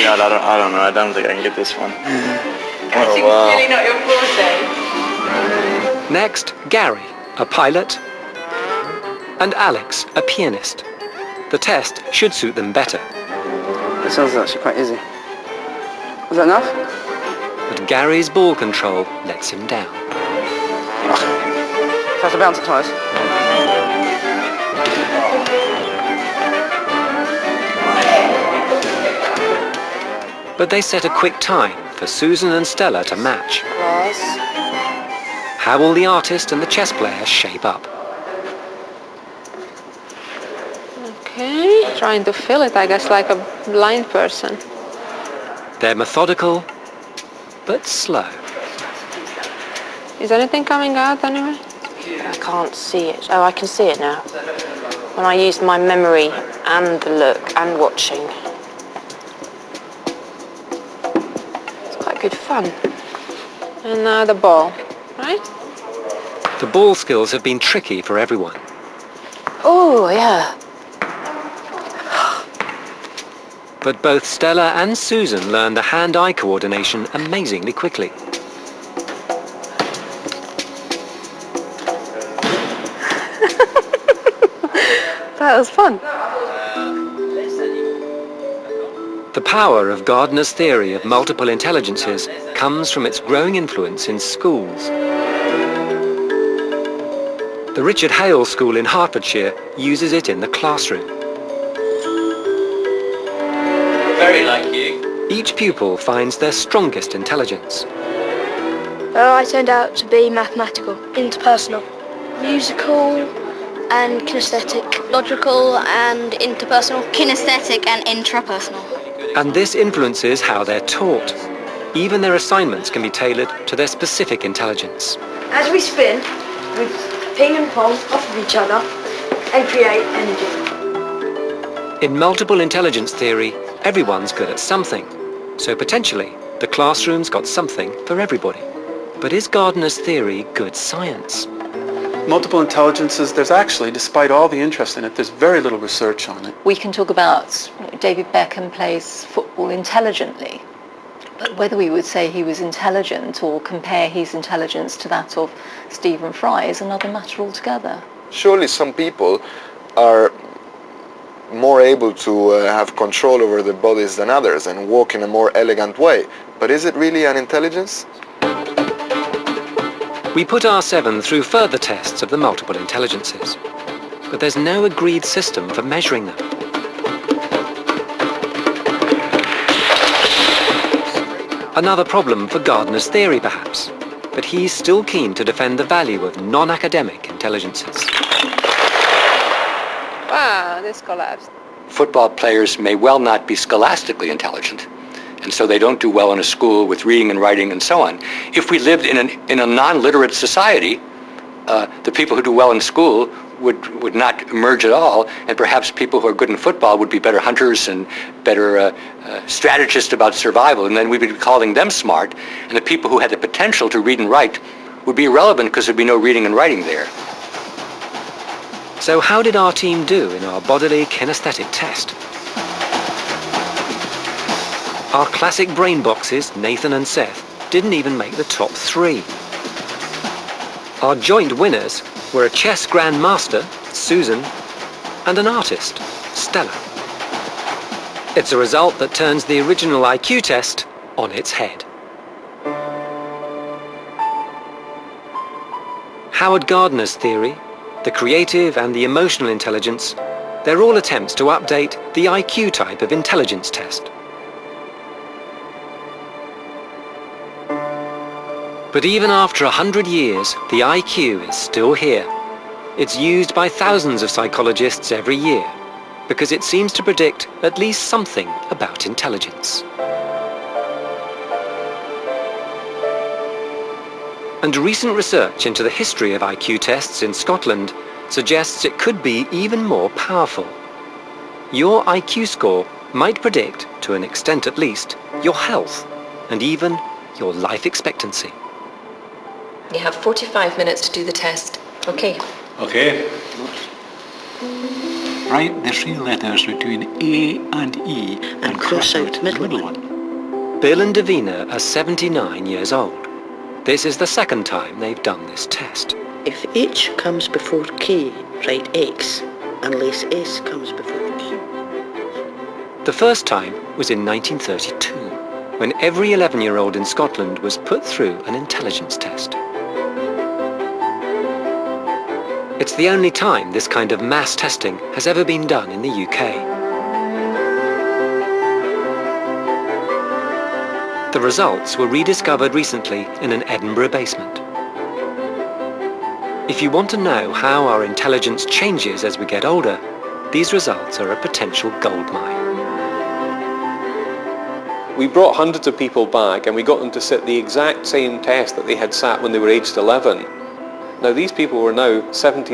God, I don't know. I don't think I can get this one. Oh, wow. Really not your forte. Next, Gary, a pilot, and Alex, a pianist. The test should suit them better. It sounds actually quite easy. Was that enough? But Gary's ball control lets him down. Try to bounce it twice. But they set a quick time for Susan and Stella to match. How will the artist and the chess player shape up? Okay, trying to fill it, I guess, like a blind person. They're methodical, but slow. Is anything coming out anyway? I can't see it. Oh, I can see it now. When I used my memory and the look and watching. It's quite good fun. And now the ball, right? The ball skills have been tricky for everyone. Oh, yeah. But both Stella and Susan learned the hand-eye coordination amazingly quickly. That was fun. The power of Gardner's theory of multiple intelligences comes from its growing influence in schools. The Richard Hale School in Hertfordshire uses it in the classroom. Very like you. Each pupil finds their strongest intelligence. I turned out to be mathematical, interpersonal, musical and kinesthetic, logical and interpersonal, kinesthetic and intrapersonal. And this influences how they're taught. Even their assignments can be tailored to their specific intelligence. As we spin, we ping and pong off of each other and create energy. In multiple intelligence theory, everyone's good at something. So potentially, the classroom's got something for everybody. But is Gardner's theory good science? Multiple intelligences, there's actually, despite all the interest in it, there's very little research on it. We can talk about David Beckham plays football intelligently, but whether we would say he was intelligent or compare his intelligence to that of Stephen Fry is another matter altogether. Surely some people are more able to have control over their bodies than others and walk in a more elegant way. But is it really an intelligence? We put R7 through further tests of the multiple intelligences, but there's no agreed system for measuring them. Another problem for Gardner's theory, perhaps, but he's still keen to defend the value of non-academic intelligences. Wow, this collapsed. Football players may well not be scholastically intelligent, and so they don't do well in a school with reading and writing and so on. If we lived in a non-literate society, the people who do well in school would not emerge at all, and perhaps people who are good in football would be better hunters and better strategists about survival, and then we'd be calling them smart, and the people who had the potential to read and write would be irrelevant because there'd be no reading and writing there. So how did our team do in our bodily kinesthetic test? Our classic brain boxes, Nathan and Seth, didn't even make the top 3. Our joint winners were a chess grandmaster, Susan, and an artist, Stella. It's a result that turns the original IQ test on its head. Howard Gardner's theory, the creative and the emotional intelligence, they're all attempts to update the IQ type of intelligence test. But even after 100 years, the IQ is still here. It's used by thousands of psychologists every year because it seems to predict at least something about intelligence. And recent research into the history of IQ tests in Scotland suggests it could be even more powerful. Your IQ score might predict, to an extent at least, your health and even your life expectancy. You have 45 minutes to do the test. Okay. Okay. Write the three letters between A and E and cross out the middle one. Bill and Davina are 79 years old. This is the second time they've done this test. If H comes before K, write X, unless S comes before E. The first time was in 1932, when every 11-year-old in Scotland was put through an intelligence test. It's the only time this kind of mass testing has ever been done in the UK. The results were rediscovered recently in an Edinburgh basement. If you want to know how our intelligence changes as we get older, these results are a potential goldmine. We brought hundreds of people back and we got them to sit the exact same test that they had sat when they were aged 11. Now these people were now 17